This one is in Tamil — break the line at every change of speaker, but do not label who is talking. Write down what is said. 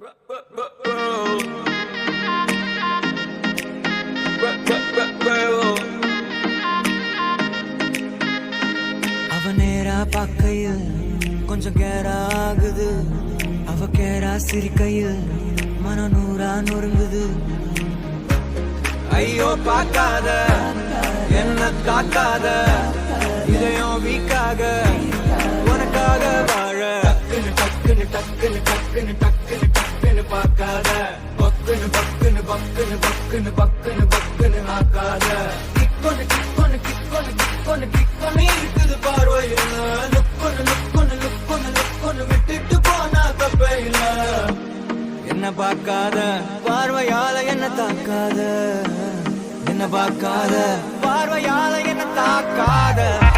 அவ நேரா பார்க்கையில் கொஞ்சம் கேரா ஆகுது. அவ கேரா சிரிக்கையில் மனம் நூறா நொறுங்குது. ஐயோ பார்க்காத என்ன தாக்காத, இதயம் வீக்காக உனக்காக வாழ. டக்குன்னு டக்குன்னு டக்குன்னு டக்குன்னு டக்குன்னு பார்க்காத, பக்குன்னு பக்குன்னு பக்குன்னு பக்குன்னு பக்குன்னு பக்குன்னு ஆக்காத. கிக்கொன்னு கிக்கொன்னு கிக்கொன்னு கிக்கொன்னு கிக்கொன்னு இருக்குது பார்வையில். லுக்கொன்னு லுக்கொன்னு லுக்கொன்னு லுக்கொன்னு விட்டுட்டு போனா தப்பே இல்ல. என்ன பார்க்காத பார்வையால என்ன தாக்காத, என்ன பார்க்காத பார்வையால என்ன தாக்காத.